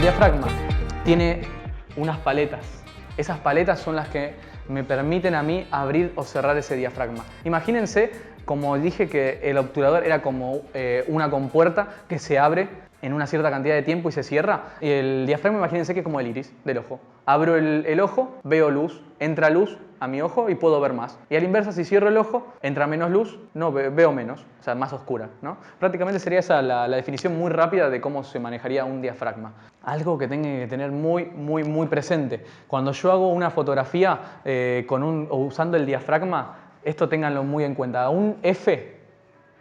El diafragma tiene unas paletas. Esas paletas son las que me permiten a mí abrir o cerrar ese diafragma. Imagínense, como dije, que el obturador era como una compuerta que se abre en una cierta cantidad de tiempo y se cierra. Y el diafragma, imagínense que es como el iris del ojo. Abro el ojo, veo luz, entra luz a mi ojo y puedo ver más. Y a la inversa, si cierro el ojo, entra menos luz, no veo menos, o sea, más oscura, ¿no? Prácticamente sería esa la definición muy rápida de cómo se manejaría un diafragma. Algo que tengo que tener muy presente. Cuando yo hago una fotografía usando el diafragma, esto ténganlo muy en cuenta. Un F,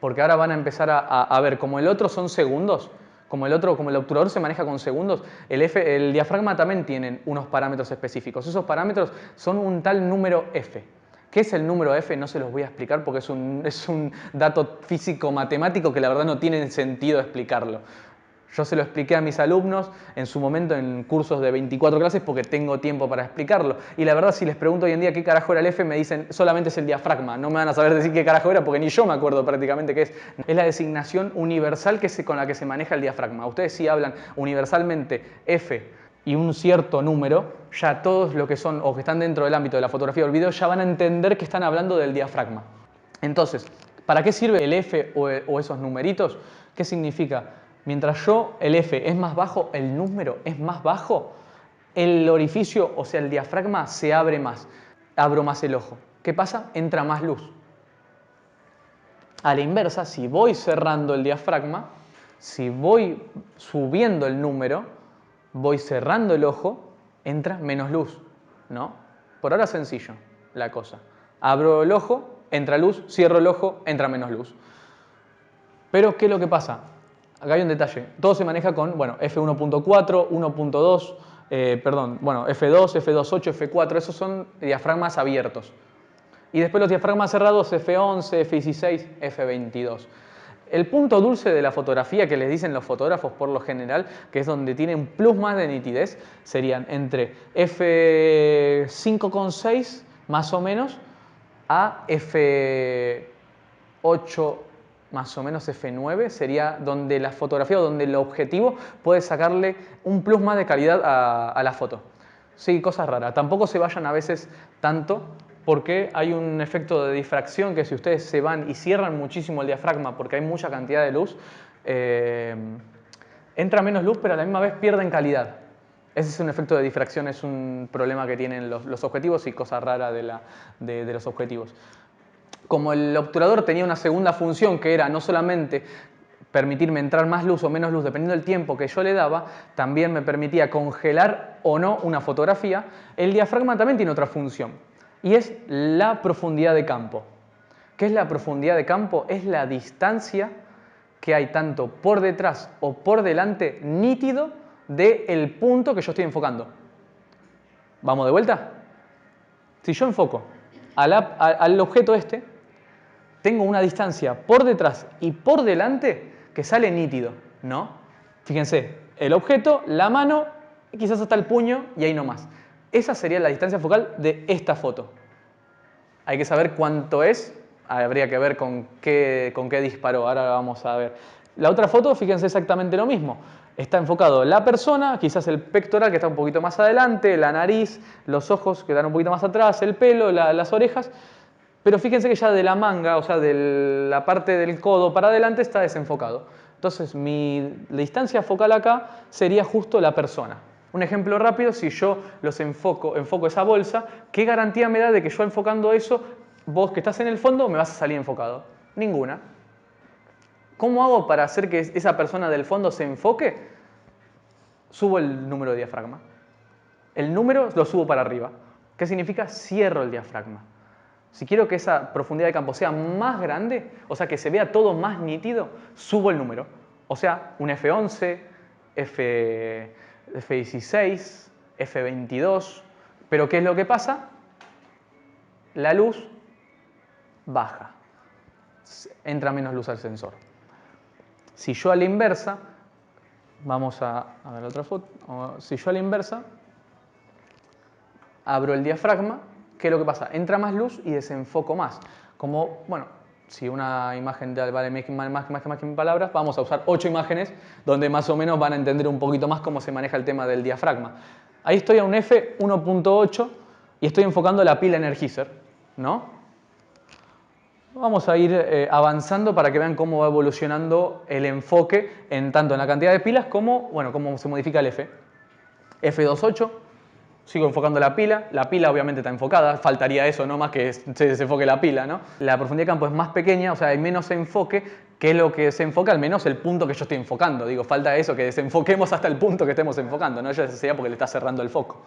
porque ahora van a empezar a ver, como el otro son segundos, como el obturador se maneja con segundos, el diafragma también tiene unos parámetros específicos. Esos parámetros son un tal número F. ¿Qué es el número F? No se los voy a explicar porque es un dato físico-matemático que la verdad no tiene sentido explicarlo. Yo se lo expliqué a mis alumnos en su momento en cursos de 24 clases porque tengo tiempo para explicarlo. Y la verdad, si les pregunto hoy en día qué carajo era el F, me dicen solamente es el diafragma. No me van a saber decir qué carajo era porque ni yo me acuerdo prácticamente qué es. Es la designación universal con la que se maneja el diafragma. Ustedes sí hablan universalmente F y un cierto número, ya todos los que son o que están dentro del ámbito de la fotografía o el video ya van a entender que están hablando del diafragma. Entonces, ¿para qué sirve el F o esos numeritos? ¿Qué significa? Mientras el F es más bajo, el número es más bajo, el orificio, o sea, el diafragma, se abre más. Abro más el ojo. ¿Qué pasa? Entra más luz. A la inversa, si voy cerrando el diafragma, si voy subiendo el número, voy cerrando el ojo, entra menos luz, ¿no? Por ahora es sencillo la cosa. Abro el ojo, entra luz, cierro el ojo, entra menos luz. Pero, ¿qué es lo que pasa? Acá hay un detalle. Todo se maneja con, bueno, F1.4, 1.2, F2, F2.8, F4. Esos son diafragmas abiertos. Y después los diafragmas cerrados, F11, F16, F22. El punto dulce de la fotografía que les dicen los fotógrafos por lo general, que es donde tiene un plus más de nitidez, serían entre F5.6 más o menos a F8 más o menos, F9, sería donde la fotografía o donde el objetivo puede sacarle un plus más de calidad a la foto. Sí, cosas raras. Tampoco se vayan a veces tanto porque hay un efecto de difracción que si ustedes se van y cierran muchísimo el diafragma porque hay mucha cantidad de luz, entra menos luz pero a la misma vez pierden calidad. Ese es un efecto de difracción, es un problema que tienen los objetivos y cosa rara de los objetivos. Como el obturador tenía una segunda función que era no solamente permitirme entrar más luz o menos luz dependiendo del tiempo que yo le daba, también me permitía congelar o no una fotografía, el diafragma también tiene otra función y es la profundidad de campo. ¿Qué es la profundidad de campo? Es la distancia que hay tanto por detrás o por delante nítido del punto que yo estoy enfocando. ¿Vamos de vuelta? Si yo enfoco al objeto este, tengo una distancia por detrás y por delante que sale nítido, ¿no? Fíjense, el objeto, la mano, quizás hasta el puño y ahí nomás. Esa sería la distancia focal de esta foto. Hay que saber cuánto es, habría que ver con qué disparó, ahora vamos a ver. La otra foto, fíjense exactamente lo mismo. Está enfocado la persona, quizás el pectoral que está un poquito más adelante, la nariz, los ojos que están un poquito más atrás, el pelo, las orejas. Pero fíjense que ya de la manga, o sea, de la parte del codo para adelante está desenfocado. Entonces, la distancia focal acá sería justo la persona. Un ejemplo rápido, si yo enfoco esa bolsa, ¿qué garantía me da de que yo enfocando eso, vos que estás en el fondo, me vas a salir enfocado? Ninguna. ¿Cómo hago para hacer que esa persona del fondo se enfoque? Subo el número de diafragma. El número lo subo para arriba. ¿Qué significa? Cierro el diafragma. Si quiero que esa profundidad de campo sea más grande, o sea, que se vea todo más nítido, subo el número. O sea, un F11, F16, F22. Pero ¿qué es lo que pasa? La luz baja. Entra menos luz al sensor. Si yo a la inversa, vamos a ver la otra foto. Si yo a la inversa abro el diafragma, ¿qué es lo que pasa? Entra más luz y desenfoco más. Como, bueno, si una imagen vale más que 1.000 palabras, vamos a usar 8 imágenes donde más o menos van a entender un poquito más cómo se maneja el tema del diafragma. Ahí estoy a un f1.8 y estoy enfocando la pila Energizer, ¿no? Vamos a ir avanzando para que vean cómo va evolucionando el enfoque tanto en la cantidad de pilas como, bueno, cómo se modifica el F. F2.8, sigo enfocando la pila obviamente está enfocada, faltaría eso, no más que se desenfoque la pila, ¿no? La profundidad de campo es más pequeña, o sea, hay menos enfoque, que es lo que se enfoca, al menos el punto que yo estoy enfocando. Digo, falta eso, que desenfoquemos hasta el punto que estemos enfocando, ¿no? Eso sería porque le está cerrando el foco.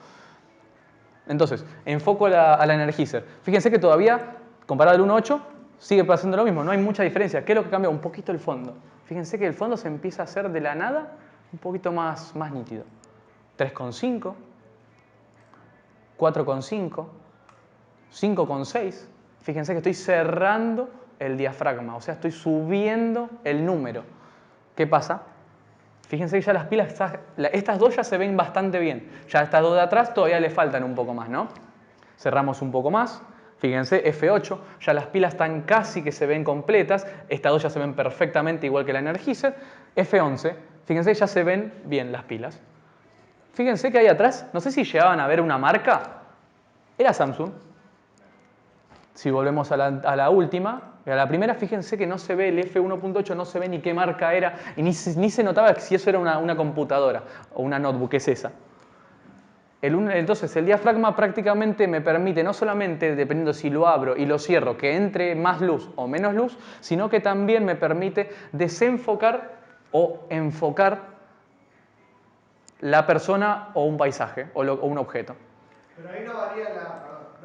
Entonces, enfoco a la Energizer. Fíjense que todavía, comparado al 1.8, sigue pasando lo mismo, no hay mucha diferencia. ¿Qué es lo que cambia? Un poquito el fondo. Fíjense que el fondo se empieza a hacer de la nada un poquito más nítido. 3.5, 4.5, 5.6. Fíjense que estoy cerrando el diafragma, o sea, estoy subiendo el número. ¿Qué pasa? Fíjense que ya las pilas, estas dos ya se ven bastante bien. Ya estas dos de atrás todavía le faltan un poco más, ¿no? Cerramos un poco más. Fíjense, F8, ya las pilas están casi que se ven completas. Estas dos ya se ven perfectamente igual que la Energizer. F11, fíjense, ya se ven bien las pilas. Fíjense que ahí atrás, no sé si llegaban a ver una marca, era Samsung. Si volvemos a la última, a la primera, fíjense que no se ve el F1.8, no se ve ni qué marca era, y ni se notaba si eso era una computadora o una notebook, es esa. Entonces el diafragma prácticamente me permite no solamente, dependiendo si lo abro y lo cierro, que entre más luz o menos luz, sino que también me permite desenfocar o enfocar la persona o un paisaje o un objeto. Pero ahí no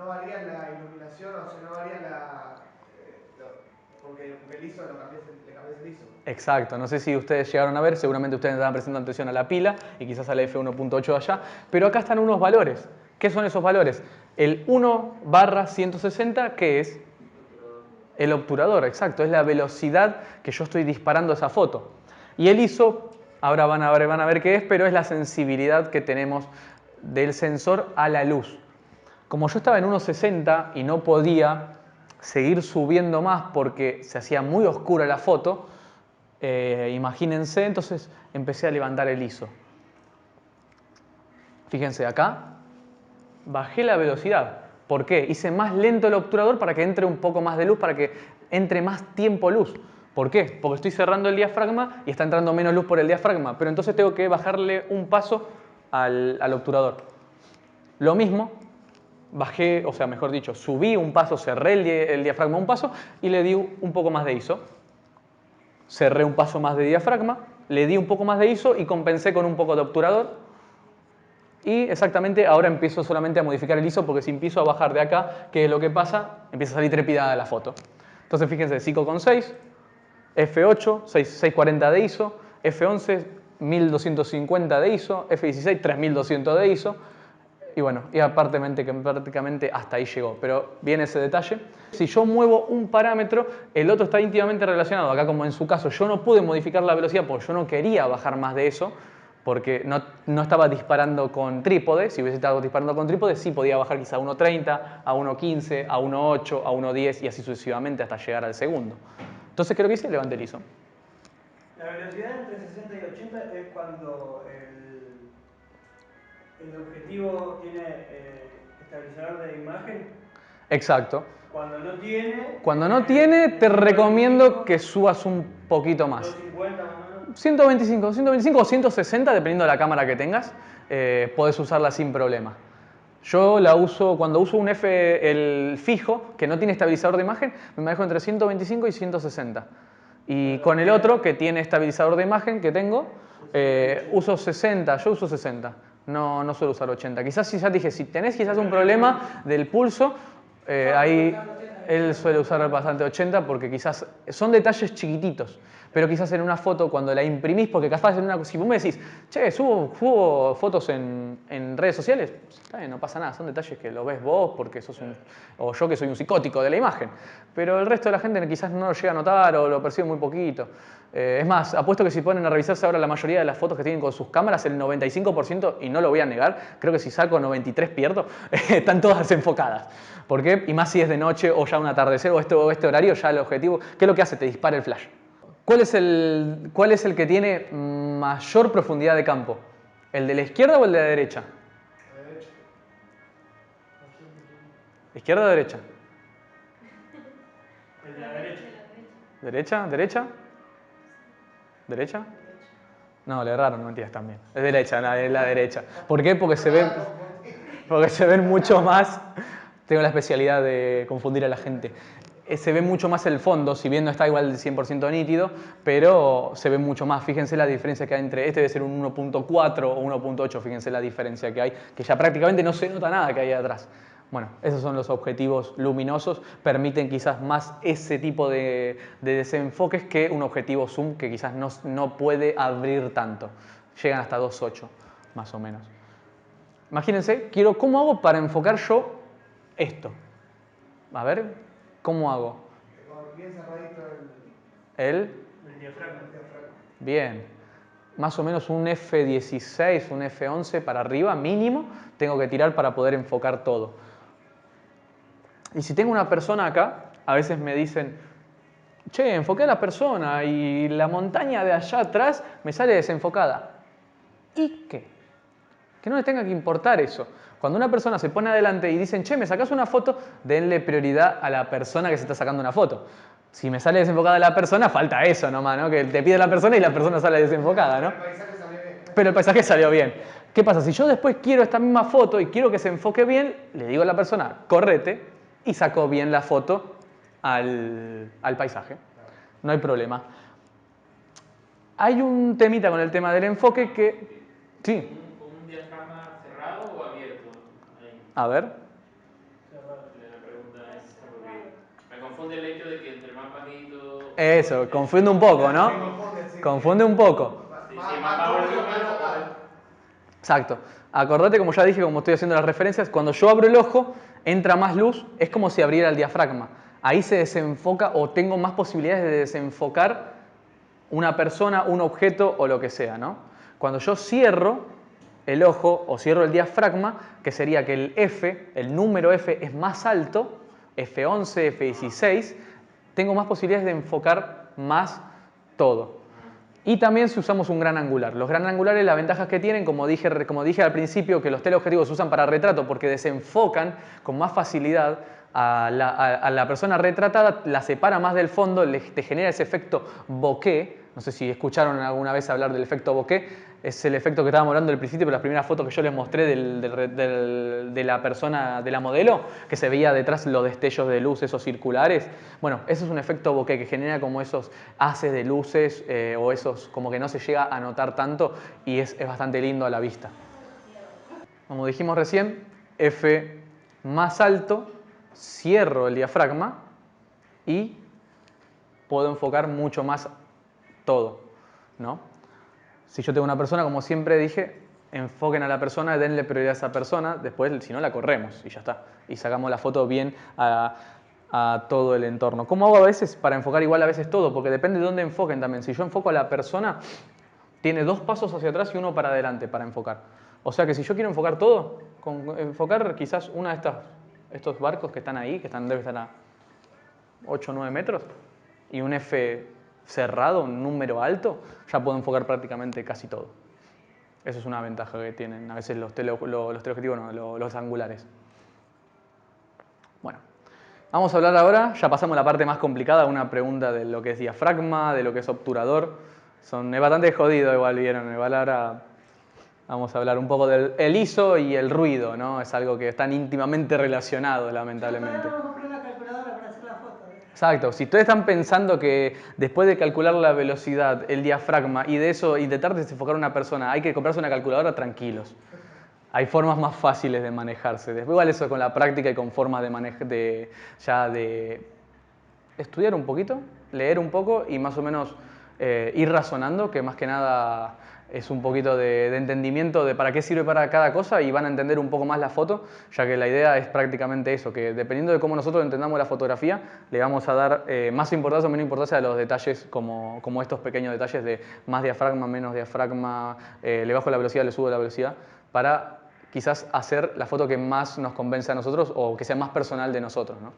varía la iluminación, o sea, no varía porque el ISO le cambias el ISO. Exacto, no sé si ustedes llegaron a ver, seguramente ustedes estaban prestando atención a la pila y quizás a la F1.8 de allá, pero acá están unos valores. ¿Qué son esos valores? El 1/160, ¿qué es? El obturador, exacto, es la velocidad que yo estoy disparando esa foto. Y el ISO, ahora van a ver qué es, pero es la sensibilidad que tenemos del sensor a la luz. Como yo estaba en 1.60 y no podía seguir subiendo más porque se hacía muy oscura la foto, imagínense, entonces empecé a levantar el ISO. Fíjense acá, bajé la velocidad. ¿Por qué? Hice más lento el obturador para que entre un poco más de luz, para que entre más tiempo luz. ¿Por qué? Porque estoy cerrando el diafragma y está entrando menos luz por el diafragma, pero entonces tengo que bajarle un paso al obturador. Lo mismo, bajé, o sea, mejor dicho, subí un paso, cerré el diafragma un paso y le di un poco más de ISO. Cerré un paso más de diafragma, le di un poco más de ISO y compensé con un poco de obturador. Y exactamente ahora empiezo solamente a modificar el ISO porque si empiezo a bajar de acá, ¿qué es lo que pasa? Empieza a salir trepidada la foto. Entonces fíjense, 5.6, F8, 640 de ISO, F11, 1250 de ISO, F16, 3200 de ISO. Y bueno, y prácticamente hasta ahí llegó. Pero viene ese detalle. Si yo muevo un parámetro, el otro está íntimamente relacionado. Acá, como en su caso, yo no pude modificar la velocidad porque yo no quería bajar más de eso, porque no estaba disparando con trípode. Si hubiese estado disparando con trípode, sí podía bajar quizá a 1.30, a 1.15, a 1.8, a 1.10 y así sucesivamente hasta llegar al segundo. Entonces, ¿qué es lo que hice? Levanté el ISO. La velocidad entre 60 y 80 es cuando el objetivo tiene estabilizador de imagen. Exacto. Cuando no tiene, te recomiendo que subas un poquito más. 250 más o menos. 125 o 160, dependiendo de la cámara que tengas, podés usarla sin problema. Yo la uso, cuando uso un el fijo, que no tiene estabilizador de imagen, me manejo entre 125 y 160. Y con el otro, que tiene estabilizador de imagen, que tengo, uso 60, yo uso 60. No suelo usar 80. Quizás, si ya dije, si tenés quizás un problema del pulso, ahí él suele usar bastante 80 porque quizás son detalles chiquititos. pero quizás en una foto cuando la imprimís, porque capaz si vos me decís, che, subo fotos en redes sociales, está bien, no pasa nada, son detalles que lo ves vos porque sos o yo que soy un psicótico de la imagen, pero el resto de la gente quizás no lo llega a notar o lo percibe muy poquito. Es más, apuesto que si ponen a revisarse ahora la mayoría de las fotos que tienen con sus cámaras, el 95%, y no lo voy a negar, creo que si saco 93 pierdo, están todas desenfocadas. ¿Por qué? Y más si es de noche o ya un atardecer o este horario, ya el objetivo, ¿qué es lo que hace? Te dispara el flash. ¿Cuál es el que tiene mayor profundidad de campo? ¿El de la izquierda o el de la derecha? La derecha. ¿Izquierda o derecha? El de la derecha. ¿Derecha? ¿Derecha? ¿Derecha? No, le erraron, no mentiras también. Es derecha, es la derecha. ¿Por qué? Porque se ven mucho más. Tengo la especialidad de confundir a la gente. Se ve mucho más el fondo, si bien no está igual del 100% nítido, pero se ve mucho más. Fíjense la diferencia que hay entre este debe ser un 1.4 o 1.8, fíjense la diferencia que hay, que ya prácticamente no se nota nada que hay atrás. Bueno, esos son los objetivos luminosos, permiten quizás más ese tipo de desenfoques que un objetivo zoom que quizás no puede abrir tanto. Llegan hasta 2.8 más o menos. Imagínense, ¿cómo hago para enfocar yo esto? A ver, ¿cómo hago? Bien cerradito El diafragma. Bien. Más o menos un F16, un F11 para arriba, mínimo, tengo que tirar para poder enfocar todo. Y si tengo una persona acá, a veces me dicen, che, enfoqué a la persona y la montaña de allá atrás me sale desenfocada. ¿Y qué? Que no les tenga que importar eso. Cuando una persona se pone adelante y dicen, che, ¿me sacás una foto? Denle prioridad a la persona que se está sacando una foto. Si me sale desenfocada la persona, falta eso nomás, ¿no? Que te pide la persona y la persona sale desenfocada, ¿no? El paisaje salió bien. Pero el paisaje salió bien. ¿Qué pasa? Si yo después quiero esta misma foto y quiero que se enfoque bien, le digo a la persona, correte, y saco bien la foto al paisaje. No hay problema. Hay un temita con el tema del enfoque que... Sí. ¿Un diafragma cerrado o abierto? Ahí. A ver. La pregunta es porque me confunde el hecho de que entre más bajito... Eso, confunde un poco, ¿no? Confunde un poco. Exacto. Acordate, como ya dije, como estoy haciendo las referencias, cuando yo abro el ojo, entra más luz, es como si abriera el diafragma. Ahí se desenfoca o tengo más posibilidades de desenfocar una persona, un objeto o lo que sea, ¿no? Cuando yo cierro el ojo o cierro el diafragma, que sería que el F, el número F es más alto, F11, F16, tengo más posibilidades de enfocar más todo. Y también si usamos un gran angular. Los gran angulares, las ventajas que tienen, como dije al principio, que los teleobjetivos se usan para retrato porque desenfocan con más facilidad a la persona retratada, la separa más del fondo, te genera ese efecto bokeh. No sé si escucharon alguna vez hablar del efecto bokeh. Es el efecto que estábamos hablando al principio, pero las primeras fotos que yo les mostré de la persona, de la modelo, que se veía detrás los destellos de luz, esos circulares. Bueno, eso es un efecto bokeh que genera como esos haces de luces o esos como que no se llega a notar tanto y es bastante lindo a la vista. Como dijimos recién, F más alto, cierro el diafragma y puedo enfocar mucho más todo, ¿no? Si yo tengo una persona, como siempre dije, enfoquen a la persona, denle prioridad a esa persona, después si no la corremos y ya está. Y sacamos la foto bien a todo el entorno. ¿Cómo hago a veces para enfocar igual a veces todo? Porque depende de dónde enfoquen también. Si yo enfoco a la persona, tiene 2 pasos hacia atrás y 1 para adelante para enfocar. O sea que si yo quiero enfocar todo, enfocar quizás una de estos barcos que están ahí, debe estar a 8 o 9 metros, y un F cerrado, un número alto, ya puedo enfocar prácticamente casi todo. Eso es una ventaja que tienen a veces los teleobjetivos, no, los angulares. Bueno, vamos a hablar ahora, ya pasamos a la parte más complicada, una pregunta de lo que es diafragma, de lo que es obturador. Es bastante jodido igual, vieron, igual ahora vamos a hablar un poco del ISO y el ruido, ¿no? Es algo que están íntimamente relacionados, lamentablemente. Exacto, si ustedes están pensando que después de calcular la velocidad, el diafragma y de eso intentar desenfocar a una persona, hay que comprarse una calculadora, tranquilos. Hay formas más fáciles de manejarse. Después igual eso con la práctica y con formas de estudiar un poquito, leer un poco y más o menos ir razonando, que más que nada es un poquito de entendimiento de para qué sirve para cada cosa y van a entender un poco más la foto, ya que la idea es prácticamente eso, que dependiendo de cómo nosotros entendamos la fotografía, le vamos a dar más importancia o menos importancia a los detalles como estos pequeños detalles de más diafragma, menos diafragma, le bajo la velocidad, le subo la velocidad, para quizás hacer la foto que más nos convence a nosotros o que sea más personal de nosotros, ¿no?